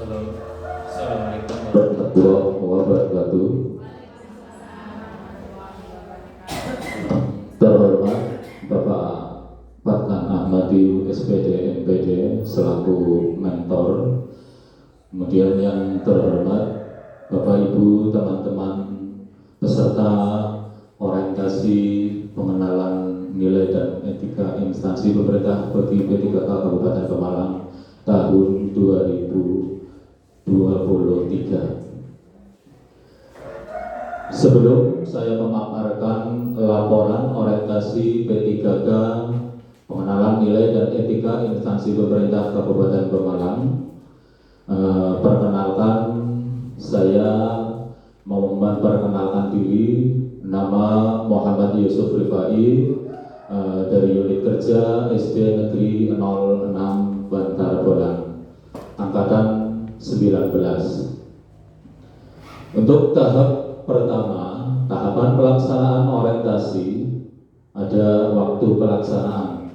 Assalamualaikum warahmatullahi wabarakatuh. Terhormat Bapak Fatkan Ahmadi SPD MPD selaku mentor. Kemudian yang terhormat Bapak Ibu teman-teman peserta orientasi pengenalan nilai dan etika instansi pemerintah bagi P3K Kabupaten Pemalang tahun 2023. Sebelum saya memaparkan laporan orientasi P3K pengenalan nilai dan etika instansi pemerintah Kabupaten Pemalang, perkenalkan saya mau memperkenalkan diri. Nama Muhammad Yusuf Rifai, dari unit kerja SD Negeri 06 Bantar Bolang, angkatan 19. Untuk tahap pertama, tahapan pelaksanaan orientasi, ada waktu pelaksanaan.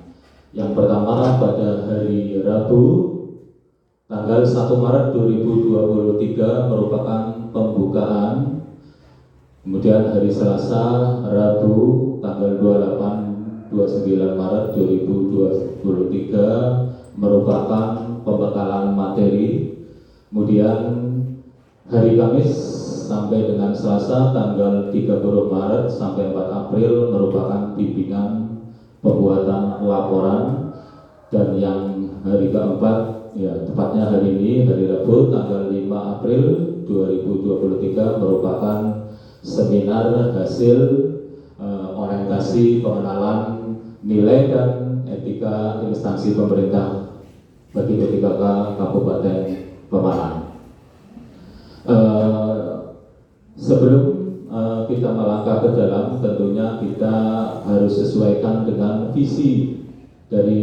Yang pertama pada hari Rabu tanggal 1 Maret 2023 merupakan pembukaan. Kemudian hari Selasa, Rabu tanggal 29 Maret 2023 merupakan pembekalan materi. Kemudian hari Kamis sampai dengan Selasa tanggal 30 Maret sampai 4 April merupakan bimbingan pembuatan laporan. Dan yang hari keempat, ya tepatnya hari ini, hari Rabu tanggal 5 April 2023 merupakan seminar hasil orientasi pengenalan nilai dan etika instansi pemerintah bagi P3K Kabupaten Pemalang. Sebelum kita melangkah ke dalam, tentunya kita harus sesuaikan dengan visi dari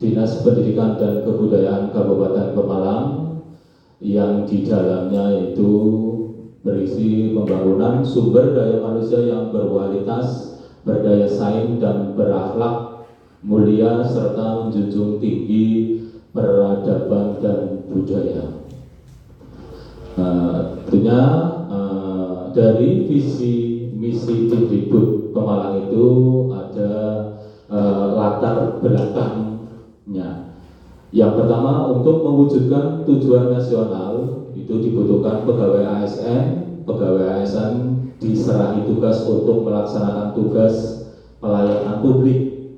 Dinas Pendidikan dan Kebudayaan Kabupaten Pemalang yang di dalamnya itu berisi pembangunan sumber daya manusia yang berkualitas, berdaya saing dan berakhlak mulia serta menjunjung tinggi peradaban dan budaya. Tentunya dari visi misi Dikbud Pemalang itu ada latar belakangnya. Yang pertama, untuk mewujudkan tujuan nasional itu dibutuhkan pegawai ASN. Pegawai ASN diserahi tugas untuk melaksanakan tugas pelayanan publik,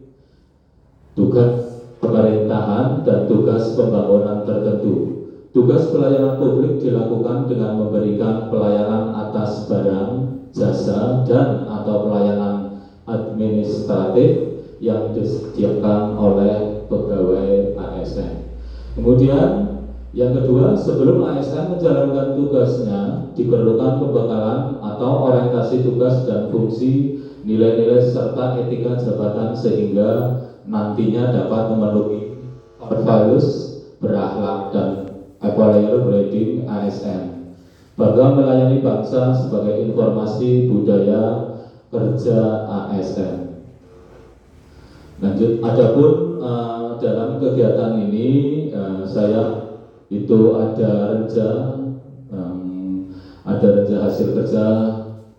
tugas pemerintahan dan tugas pembangunan tertentu. Tugas pelayanan publik dilakukan dengan memberikan pelayanan atas barang, jasa, dan atau pelayanan administratif yang disediakan oleh pegawai ASN. Kemudian yang kedua, sebelum ASN menjalankan tugasnya, diperlukan pembekalan atau orientasi tugas dan fungsi, nilai-nilai serta etika jabatan sehingga nantinya dapat memenuhi values berakhlak dan equality rating ASN, bangga melayani bangsa sebagai informasi budaya kerja ASN. Lanjut, adapun dalam kegiatan ini saya itu ada rencana hasil kerja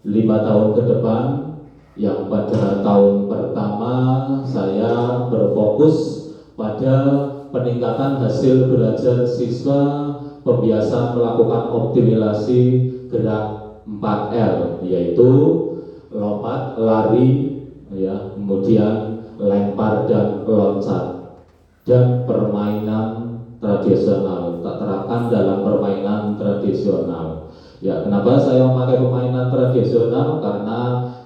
5 tahun ke depan, yang pada tahun pertama saya berfokus pada peningkatan hasil belajar siswa, pembiasaan melakukan optimalisasi gerak 4L, yaitu lompat, lari, ya, kemudian lempar dan loncat, dan permainan tradisional. Tak terapkan dalam permainan tradisional. Ya, kenapa saya memakai permainan tradisional? Karena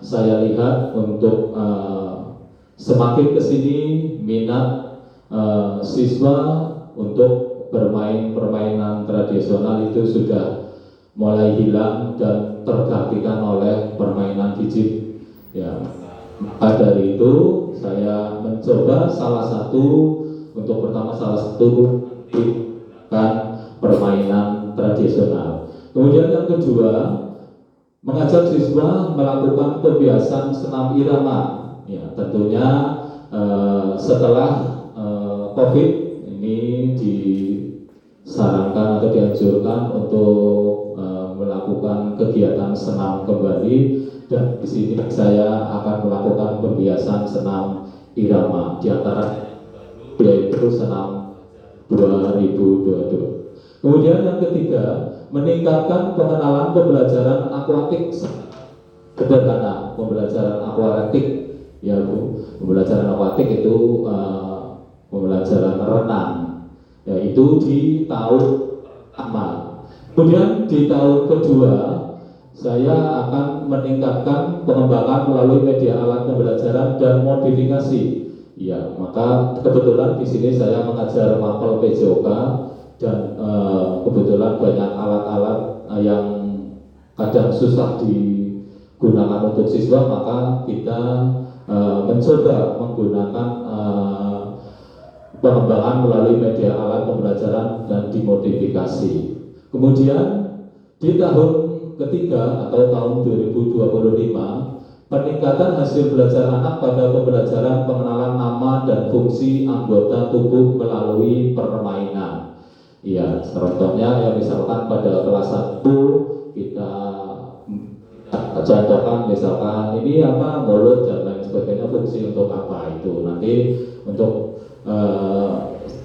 saya lihat untuk semakin kesini minat siswa untuk bermain permainan tradisional itu sudah mulai hilang dan tergantikan oleh permainan digit. Ya, maka dari itu saya mencoba salah satu kan permainan tradisional. Kemudian yang kedua, mengajak siswa melakukan pembiasan senam irama. Ya, tentunya setelah COVID ini disarankan atau dianjurkan untuk melakukan kegiatan senam kembali, dan di sini saya akan melakukan pembiasan senam irama di antara yaitu senam 2022. Kemudian yang ketiga, meningkatkan pengenalan pembelajaran akuatik sederhana. Pembelajaran akuatik, ya Bu, pembelajaran akuatik itu pembelajaran renang, yaitu di tahun pertama. Kemudian di tahun kedua, saya akan meningkatkan pengembangan melalui media alat pembelajaran dan modifikasi. Ya, maka kebetulan di sini saya mengajar mapel PJOK, dan kebetulan banyak alat-alat yang kadang susah digunakan untuk siswa, maka kita mencoba menggunakan pengembangan melalui media alat pembelajaran dan dimodifikasi. Kemudian di tahun ketiga atau tahun 2025, peningkatan hasil belajar anak pada pembelajaran pengenalan nama dan fungsi anggota tubuh melalui permainan. Ya, contohnya ya misalkan pada kelas 1 kita contohkan misalkan ini apa, mulut dan lain sebagainya, fungsi untuk apa itu. Nanti untuk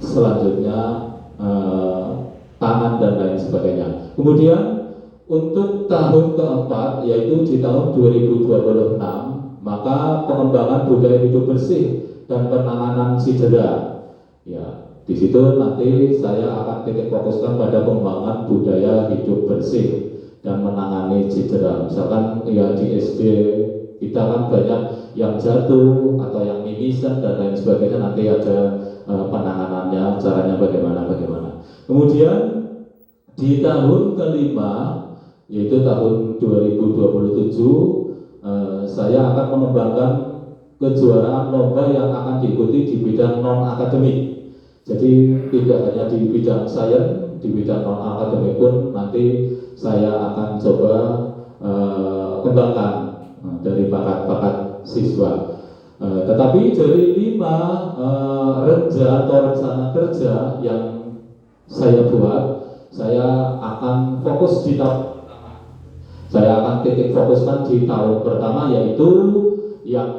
selanjutnya tangan dan lain sebagainya. Kemudian untuk tahun keempat, yaitu di tahun 2026, maka pengembangan budaya hidup bersih dan penanganan cedera. Ya, di situ nanti saya akan titik fokuskan pada pengembangan budaya hidup bersih dan menangani cedera. Misalkan ya di SD kita kan banyak yang jatuh atau yang mimisan dan lain sebagainya, nanti ada penanganannya, caranya bagaimana. Kemudian di tahun kelima, yaitu tahun 2027, saya akan mengembangkan kejuaraan lomba yang akan diikuti di bidang non akademik. Jadi tidak hanya di bidang sains, di bidang non akademik pun nanti saya akan coba kembangkan dari bakat-bakat siswa. Tetapi dari 5 rencana kerja yang saya buat, saya akan fokus di saya akan titik fokuskan di tahun pertama, yaitu yang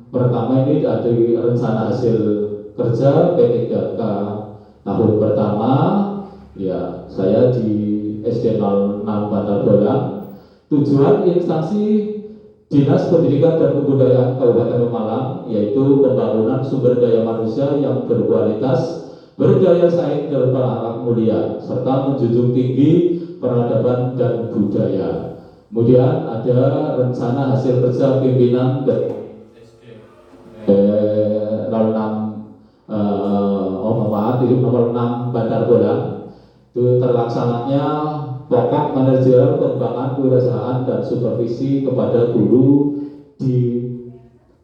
pertama ini dari rencana hasil kerja P3K tahun pertama. Ya, saya di SD 06 Bantar Bolang. Tujuan instansi Dinas Pendidikan dan Kebudayaan Kabupaten Pemalang, yaitu pembangunan sumber daya manusia yang berkualitas, berdaya saing dan berakhlak mulia, serta menjunjung tinggi peradaban dan budaya. Kemudian ada rencana hasil kerja pimpinan dari 06 nomor 6 Bantar Bolang. Itu terlaksananya pokok manajer pengembangan kewirausahaan dan supervisi kepada guru di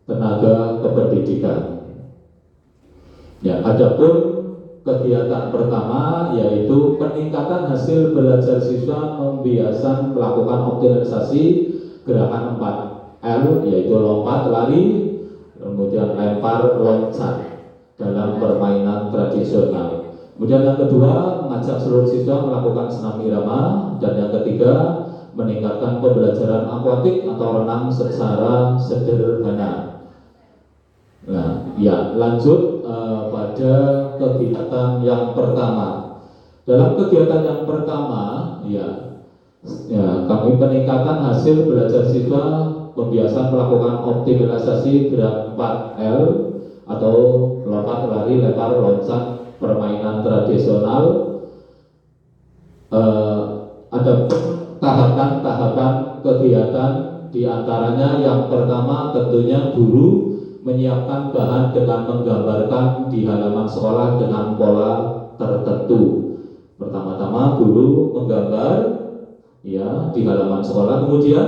tenaga kependidikan. Ya, adapun kegiatan pertama yaitu peningkatan hasil belajar siswa membiasakan melakukan optimalisasi gerakan 4L, yaitu lompat, lari, kemudian lempar, loncat dalam permainan tradisional. Kemudian yang kedua, mengajak seluruh siswa melakukan senam irama, dan yang ketiga, meningkatkan pembelajaran akuatik atau renang secara sederhana. Nah, ya, lanjut pada kegiatan yang pertama. Dalam kegiatan yang pertama, ya kami peningkatan hasil belajar siswa membiasakan melakukan optimalisasi gerak 4L atau lompat, lari, lempar, loncat, permainan tradisional. Ada tahapan-tahapan kegiatan, diantaranya yang pertama tentunya guru menyiapkan bahan dengan menggambarkan di halaman sekolah dengan pola tertentu. Pertama-tama guru menggambar ya di halaman sekolah. Kemudian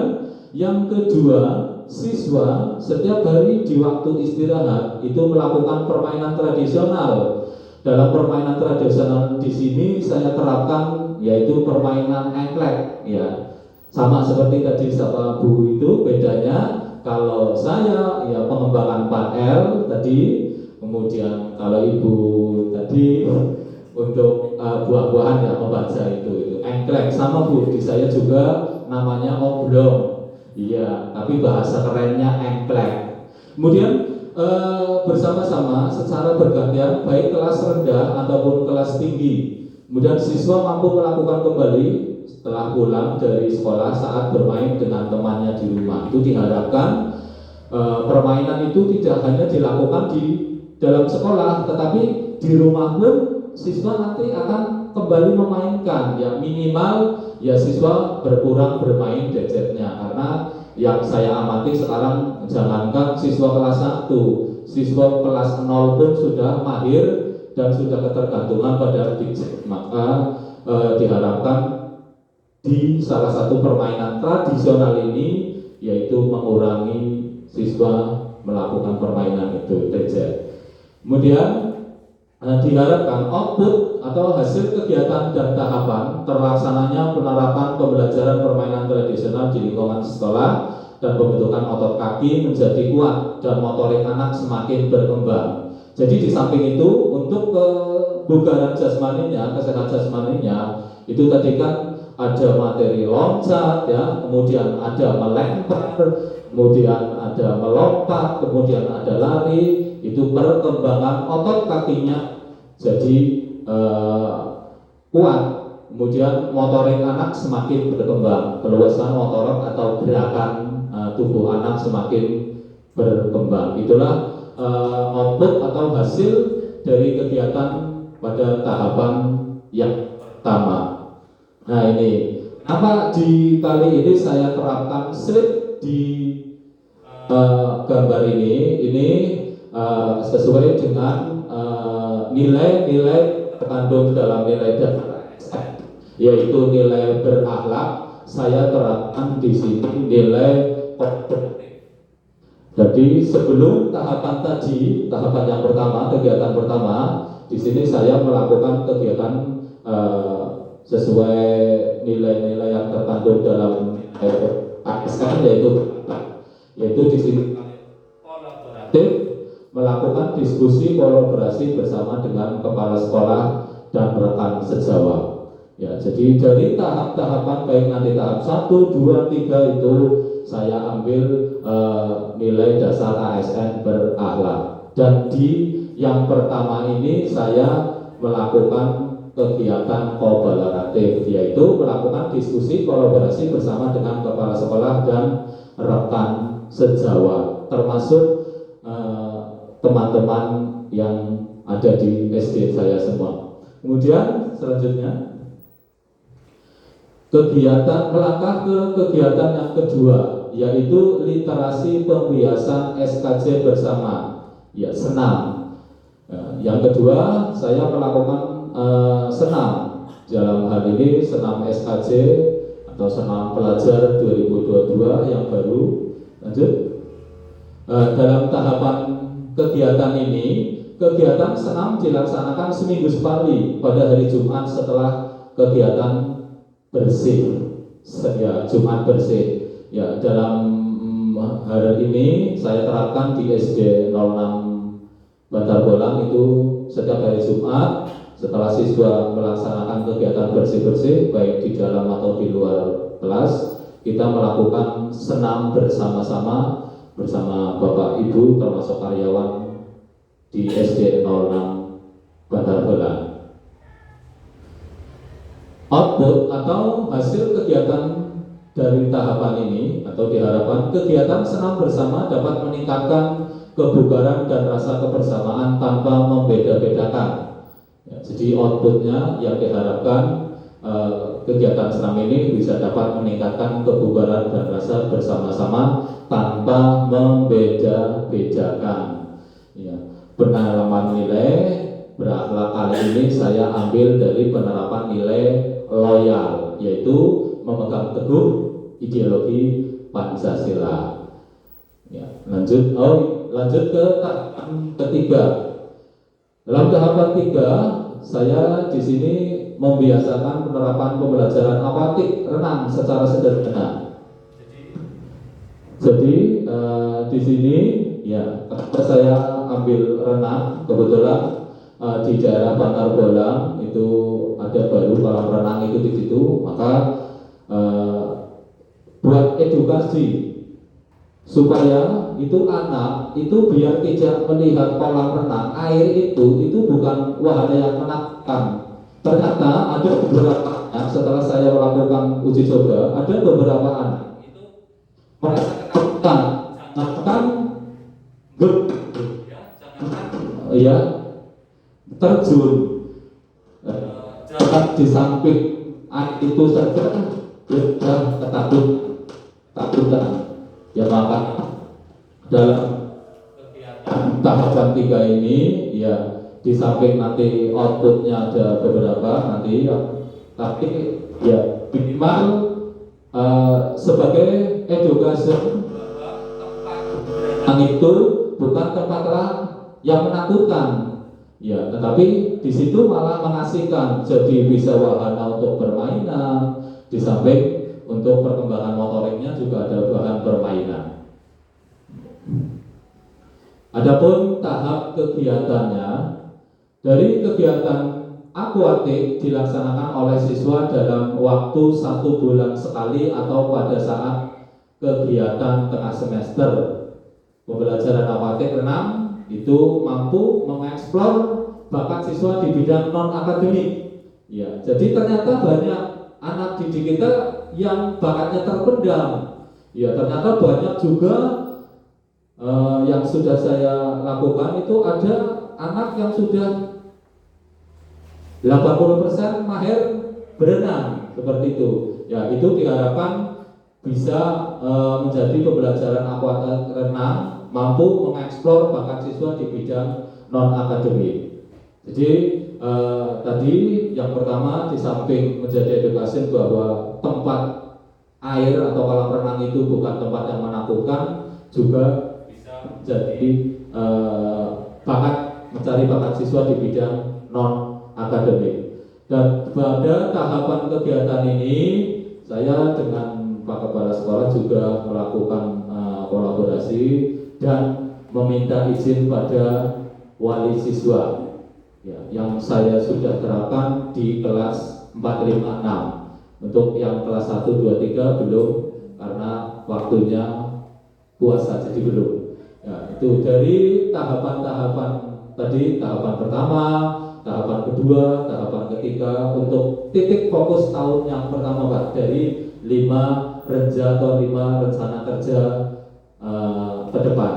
yang kedua, siswa setiap hari di waktu istirahat itu melakukan permainan tradisional. Dalam permainan tradisional di sini saya terapkan yaitu permainan engklek, ya sama seperti tadi sama Bu itu. Bedanya kalau saya ya pengembangan 4L tadi, kemudian kalau Ibu tadi untuk buah-buahan ya membaca itu engklek sama Bu, di saya juga namanya oblong. Iya, tapi bahasa kerennya engklek. Kemudian bersama-sama secara bergantian baik kelas rendah ataupun kelas tinggi. Kemudian siswa mampu melakukan kembali setelah pulang dari sekolah saat bermain dengan temannya di rumah. Itu diharapkan permainan itu tidak hanya dilakukan di dalam sekolah, tetapi di rumah pun siswa nanti akan kembali memainkan. Ya minimal ya siswa berkurang bermain gadgetnya, karena yang saya amati sekarang jangankan siswa kelas 1, siswa kelas 0 pun sudah mahir dan sudah ketergantungan pada gadget. Maka diharapkan di salah satu permainan tradisional ini yaitu mengurangi siswa melakukan permainan itu gadget. Kemudian diharapkan output atau hasil kegiatan dan tahapan terlaksananya penerapan pembelajaran permainan tradisional di lingkungan sekolah dan pembentukan otot kaki menjadi kuat dan motorik anak semakin berkembang. Jadi di samping itu untuk kebugaran jasmaninya, kesehatan jasmaninya itu tadi kan ada materi loncat ya, kemudian ada melempar, kemudian ada melompat, kemudian ada lari. Itu perkembangan otot kakinya jadi kuat, kemudian motorik anak semakin berkembang, keluasan motorik atau gerakan tubuh anak semakin berkembang. Itulah output atau hasil dari kegiatan pada tahapan yang pertama. Nah ini, apa di kali ini saya terapkan slide di gambar ini sesuai dengan nilai-nilai terkandung dalam nilai dasar, yaitu nilai berakhlak. Saya terapkan di sini nilai kooperatif. Jadi sebelum tahapan tadi, tahapan yang pertama, kegiatan pertama, di sini saya melakukan kegiatan sesuai nilai-nilai yang terkandung dalam ASN, yaitu di sini melakukan diskusi kolaborasi bersama dengan kepala sekolah dan rekan sejawat. Ya, jadi dari tahap-tahapan baik nanti tahap 1, 2, 3 itu saya ambil nilai dasar ASN berakhlak. Dan di yang pertama ini saya melakukan kegiatan kolaboratif, yaitu melakukan diskusi kolaborasi bersama dengan kepala sekolah dan rekan sejawat, termasuk teman-teman yang ada di SD saya semua. Kemudian selanjutnya kegiatan melangkah ke kegiatan yang kedua, yaitu literasi pembiasan SKJ bersama, ya senam. Yang kedua saya melakukan senam. Dalam hal ini senam SKJ atau senam pelajar 2022 yang baru. Lanjut. Dalam tahapan kegiatan ini, kegiatan senam dilaksanakan seminggu sekali pada hari Jumat setelah kegiatan bersih, ya Jumat bersih. Ya dalam hari ini saya terapkan di SD 06 Bantar Bolang itu setiap hari Jumat setelah siswa melaksanakan kegiatan bersih-bersih baik di dalam atau di luar kelas, kita melakukan senam bersama-sama bersama Bapak Ibu termasuk karyawan di SD 06 Bantar Bolang. Output atau hasil kegiatan dari tahapan ini atau diharapkan kegiatan senam bersama dapat meningkatkan kebugaran dan rasa kebersamaan tanpa membeda-bedakan. Ya, jadi outputnya yang diharapkan kegiatan senam ini bisa dapat meningkatkan kebugaran dan rasa bersama-sama tanpa membeda-bedakan. Ya, penerapan nilai berakhlak kali ini saya ambil dari penerapan nilai loyal, yaitu memegang teguh ideologi Pancasila. Ya, lanjut ke tahapan ketiga. Dalam tahapan 3, saya di sini membiasakan penerapan pembelajaran apatik renang secara sederhana. Jadi di sini ya saya ambil renang kebetulan di daerah Bantar Bolang itu ada baru kolam renang itu di situ, maka buat edukasi supaya itu anak itu biar tidak melihat kolam renang air itu bukan wahana yang menakutkan. Ternyata ada beberapa anak, setelah saya melakukan uji coba, ada beberapa anak itu merasa ketakutan, bahkan ya terjun jangan di samping air itu saja sudah ketakutan. Ya maka dalam kegiatan tahapan 3 ini ya di samping nanti outputnya ada beberapa nanti ya, tapi ya minimal sebagai edukasi yang itu bukan tempat yang menakutkan ya, tetapi di situ malah mengasihkan, jadi bisa wahana untuk permainan, di samping untuk perkembangan motoriknya juga ada bahan permainan. Adapun tahap kegiatannya, dari kegiatan akuatik dilaksanakan oleh siswa dalam waktu 1 bulan sekali atau pada saat kegiatan tengah semester. Pembelajaran akuatik renang itu mampu mengeksplor bakat siswa di bidang non akademik. Ya, jadi ternyata banyak anak didik kita yang bakatnya terpendam. Ya, ternyata banyak juga yang sudah saya lakukan itu ada anak yang sudah 80% mahir berenang seperti itu. Ya, itu diharapkan bisa menjadi pembelajaran akuatik renang mampu mengeksplor bakat siswa di bidang non akademik. Jadi tadi yang pertama, di samping menjadi edukasi bahwa tempat air atau kolam renang itu bukan tempat yang menakutkan, juga bisa menjadi mencari bakat siswa di bidang non akademik. Dan pada tahapan kegiatan ini saya dengan Pak Kepala Sekolah juga melakukan kolaborasi dan meminta izin pada wali siswa ya, yang saya sudah terapkan di kelas 456. Untuk yang kelas 1, 2, 3 belum, karena waktunya puasa jadi belum. Ya, itu dari tahapan-tahapan tadi, tahapan pertama, tahapan kedua, tahapan ketiga, untuk titik fokus tahun yang pertama Pak, dari 5 renja atau 5 rencana kerja ke depan.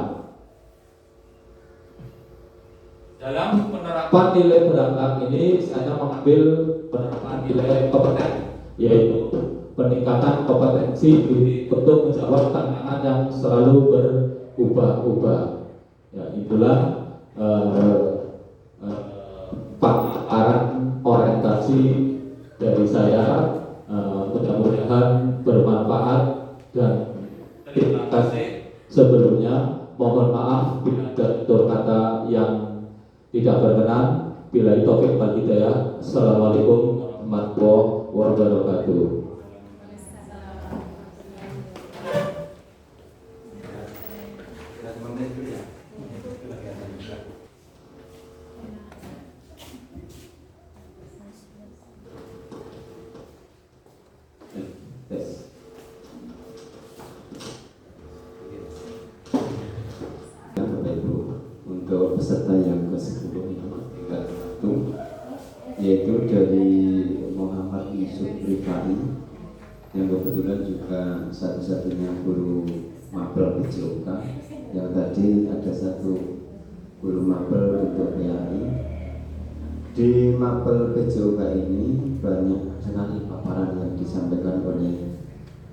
Dalam penerapan nilai berangkat ini saya mengambil penerapan nilai kompeten, yaitu peningkatan kompetensi diri untuk menjawab tantangan yang selalu berubah-ubah. Ya, itulah paparan orientasi dari saya. Mudah-mudahan bermanfaat dan terima kasih sebelumnya. Mohon maaf bila ada tutur kata yang tidak berkenan. Bila taufik wal hidayah. Assalamualaikum warahmatullahi wabarakatuh. Untuk peserta yang ke-10 ini yaitu dari Muhammad Yusuf Rifai, yang kebetulan juga satu-satunya guru mapel PJOK, yang tadi ada satu guru mapel untuk PAI. Di mapel PJOK ini banyak sekali paparan yang disampaikan oleh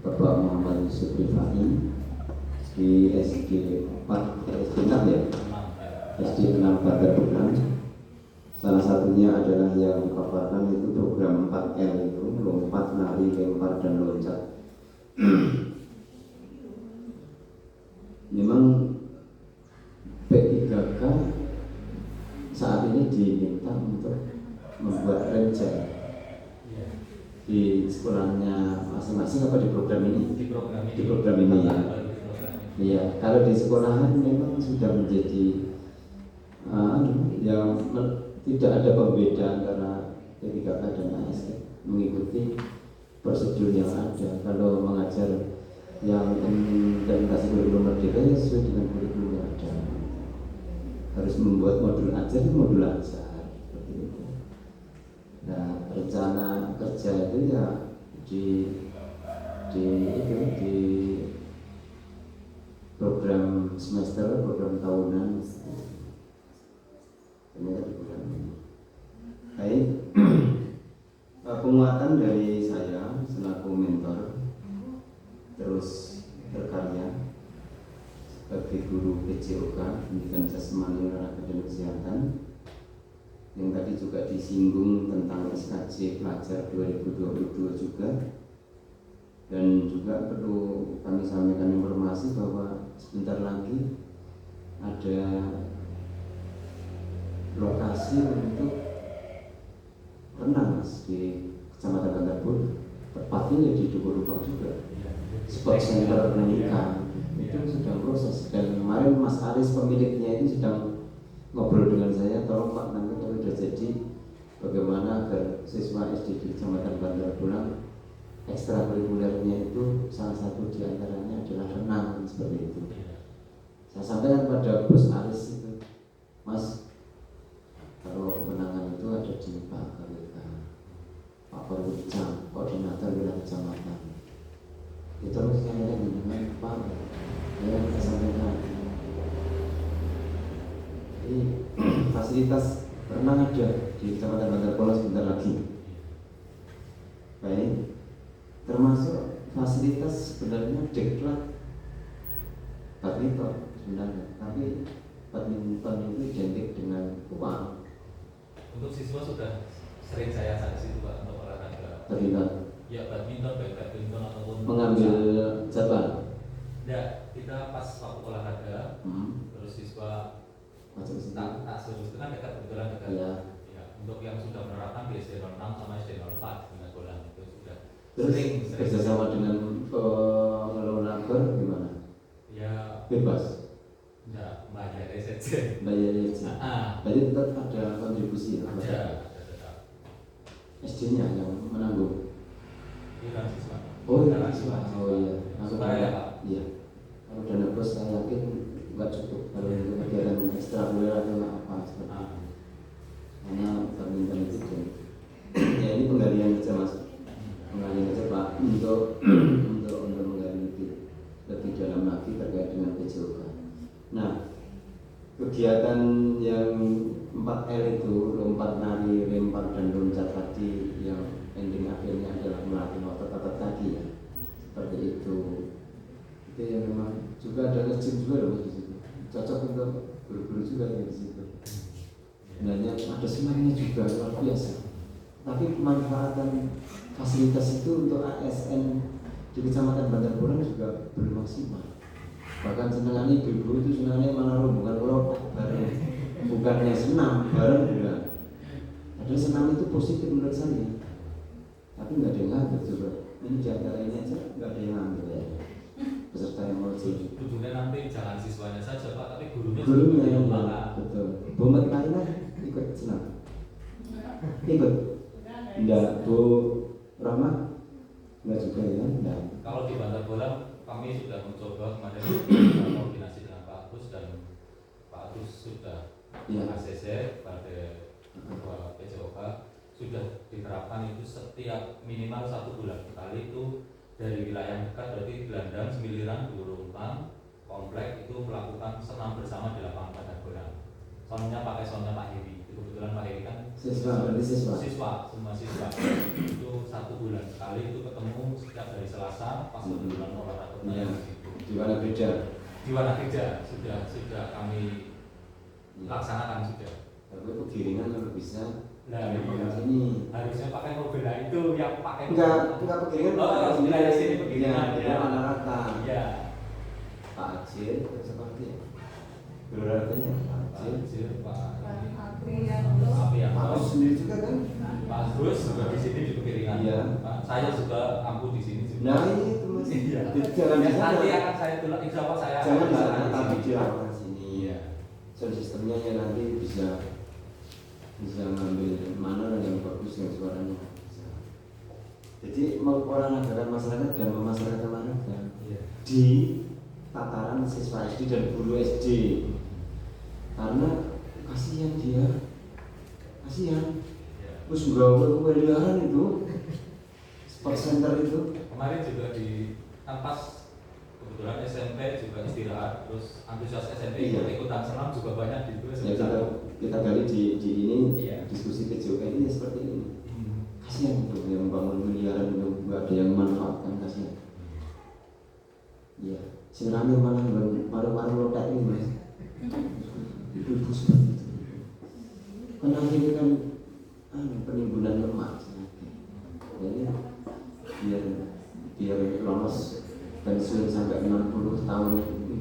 Bapak Muhammad Yusuf Rifai di SD 6 ya, SD 6 pada bulan. Salah satunya adalah yang paparkan itu program 4L itu, lompat, lari, lempar, dan loncat. Memang P3K saat ini diminta untuk membuat ranger di sekolahnya masing-masing, apa di program ini? Di program ini ya. Iya, kalau di sekolahan memang sudah menjadi yang tidak ada pembeda antara P3K dan ASN mengikuti prosedur yang ada. Kalau mengajar yang implementasi kurikulum merdeka ya sesuai dengan kurikulum yang ada. Harus membuat modul ajar itu modul ajar seperti itu. Nah, rencana kerja itu ya di program semester, program tahunan. Ini kan program ini. Baik, penguatan dari saya selaku mentor terus berkarya sebagai guru PJOK Pendidikan Jasmani Olahraga dan Kesehatan yang tadi juga disinggung tentang SKJ pelajar 2022 juga, dan juga perlu kami sampaikan informasi bahwa sebentar lagi ada lokasi untuk renang Mas di Kecamatan Bantarpur, tepatnya di Dukuh juga. Sport center pendidikan itu sedang proses, dan kemarin Mas Aris pemiliknya itu sedang ngobrol dengan saya, tolong Pak nanti kalau sudah jadi bagaimana agar siswa SD di Kecamatan Bantarpur ekstrakurikulernya itu salah satu diantaranya adalah renang seperti itu. Saya sampaikan pada Bos Aris itu, Mas, kalau kemenangan itu ada di Pak KWK, Pak Perwicam, koordinator wilayah kecamatan. Itu harus saya dengan Pak, ya kita sampaikan. Jadi fasilitas renang ada di Kecamatan Bantarpur sebentar lagi. Baik, termasuk fasilitas sebenarnya diklat badminton sebenarnya, tapi badminton itu identik dengan uang. Untuk siswa sudah sering saya saksi itu Pak untuk olahraga. Badminton. Ya badminton, baik badminton ataupun Mengambil jadwal. Ya, kita pas waktu olahraga, terus siswa tak suruh kan dekat kebetulan dekat. Ya. Ya, untuk yang sudah menerapkan di SD 06 sama SD 04 dengan bola itu sudah Terus sering. kerjasama dengan pengelola gor gimana? Ya Bebas. enggak bayar saja. Bayar aja. Berarti tetap ada kontribusi ya? Ada tetap. SD-nya yang menanggung. Bukan siswa. Oh iya, siswa. Oh iya. Supaya Pak. Iya. Kalau dana bos saya yakin nggak cukup kalau untuk kegiatan ekstrakurikuler atau nggak apa seperti itu. Karena badminton itu kan. Ya ini penggalian aja Mas. Penggalian aja Pak untuk menggali lebih dalam lagi terkait dengan PJOK. Nah, kegiatan yang 4L itu, lompat, nari, lempar, dan loncat tadi yang ending akhirnya adalah melatih otot-otot tadi ya, seperti itu yang memang juga ada nge-gym juga loh di situ, cocok untuk guru-guru juga di situ. Sebenarnya ada senangnya juga luar biasa, tapi pemanfaatan fasilitas itu untuk ASN di Kecamatan Bantarpur juga belum maksimal. Bahkan senangannya ibu-ibu itu senangannya malah rombongan kelompok bareng, bukannya senam bareng juga. Padahal senam itu positif menurut saya, tapi nggak ada yang ngambil coba. Ini diantara ini aja nggak ada yang ngambil ya. Peserta yang mau jadi. Tujuannya nanti jangan siswanya saja Pak, tapi gurunya Gurunya juga betul. Bomet lainnya ikut senam. Ikut. Enggak, Bu Rama? Enggak juga ya? Enggak. Kalau di Bantarpur kami sudah mencoba kemarin koordinasi dengan Pak Agus, dan Pak Agus sudah ACC pada PJOK sudah diterapkan itu setiap minimal 1 bulan sekali itu dari wilayah yang dekat, berarti Gelandang, Semiliran, Durumpang, Komplek itu melakukan senam bersama di lapangan Bantarpur. Soalnya pakai soalnya Pak Heri, itu kebetulan Pak Heri kan berarti semua siswa itu 1 bulan sekali itu ketemu setiap hari Selasa pas bulan olahraga di mana beda? Di Warna Kerja sudah kami laksanakan sudah. Tapi pegiringan kalau bisa. Nah, ini harusnya pakai mobil itu yang pakai enggak pegiringan. Oh, di sini pegiringan ya, mana rata. Iya. Pak Acil seperti berartinya Pak Acil, Pak Agus sendiri juga kan? Pak Agus juga di sini di pegiringan. Iya. Saya juga ampuh di sini juga. Nah itu Mas. Iya. Jangan di sana. Nanti akan saya tulis, insya Allah saya. Jangan di sana, akan tapi sini. di lapangan sini. Iya. Sound sistemnya ya nanti bisa bisa ngambil mana yang bagus yang suaranya bisa. Jadi mengolahragakan masyarakat dan memasyarakatkan olahraga di tataran siswa SD dan guru SD, karena kasihan dia, kasihan terus gawe pemeliharaan itu sport center itu. Kemarin juga di pas kebetulan SMP juga istirahat, terus antusias SMP ikut-ikutan senam juga banyak di itu. Ya, kita gali di ini Iya. diskusi PJOK ini seperti ini. Kasihan itu yang membangun miliaran nggak ada yang memanfaatkan, kasihan. Iya, sinami malah baru lotek ini mas. Ibu seperti itu. Kan akhirnya kan penimbunan lemak. Jadi biar lolos pensiun sampai 60 tahun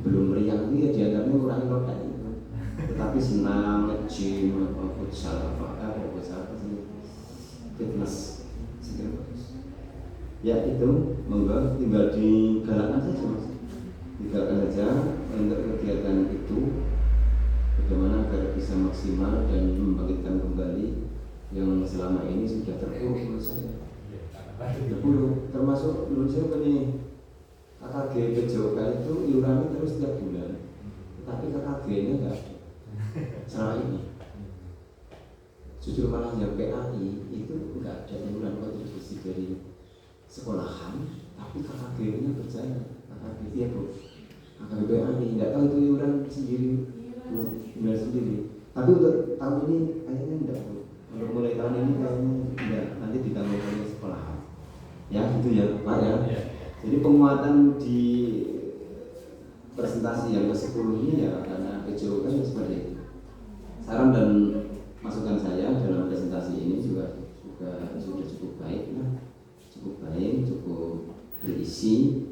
belum meriang ini ya diantaranya kurangi lotek itu. Tetapi senang, nge-gym, futsal, futsal fitness segala bagus. Ya itu monggo tinggal digalakkan saja mas, digalakkan saja untuk kegiatan itu bagaimana agar bisa maksimal dan membangkitkan kembali yang selama ini sudah terpuruk menurut saya. Terpuruk, termasuk menurut saya ini KKG PJOK itu iurannya terus setiap bulan, tapi KKG-nya enggak ada selama ini. Jujur malah yang PAI itu enggak ada iuran kontribusi dari sekolahan, tapi KKG-nya berjalan. KKG dia bro, KKG PAI enggak tahu itu iuran sendiri, iuran sendiri. Tapi untuk tahun ini kayaknya enggak bro. Untuk mulai tahun ini kayaknya enggak, nanti ditanggung oleh sekolahan. Ya gitu ya Pak ya. Jadi penguatan di presentasi yang ke-10 ini ya karena PJOK kan seperti itu. Saran dan masukan saya dalam presentasi ini juga sudah cukup baik, cukup berisi,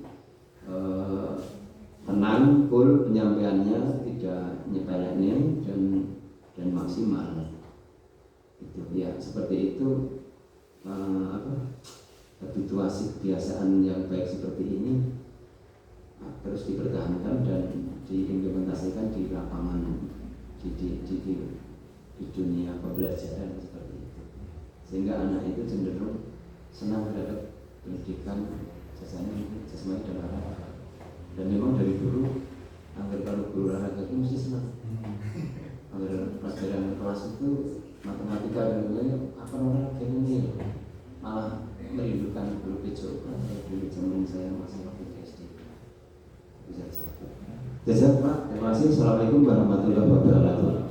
tenang, cool penyampaiannya, tidak nyepeleknya dan maksimal. Itu ya seperti itu. Habituasi kebiasaan yang baik seperti ini terus dipertahankan dan diimplementasikan di lapangan di dunia pembelajaran seperti itu, sehingga anak itu cenderung senang terhadap pendidikan jasmani dan olahraga. Dan memang dari dulu agar kalau guru olahraga itu mesti senang. Agar pelajaran kelas itu matematika dan lain-lain apa olahraga ini malah merindukan guru PJOK dulu zaman saya masih waktu SD. Bisa Pak. Terima kasih. Assalamualaikum warahmatullahi wabarakatuh.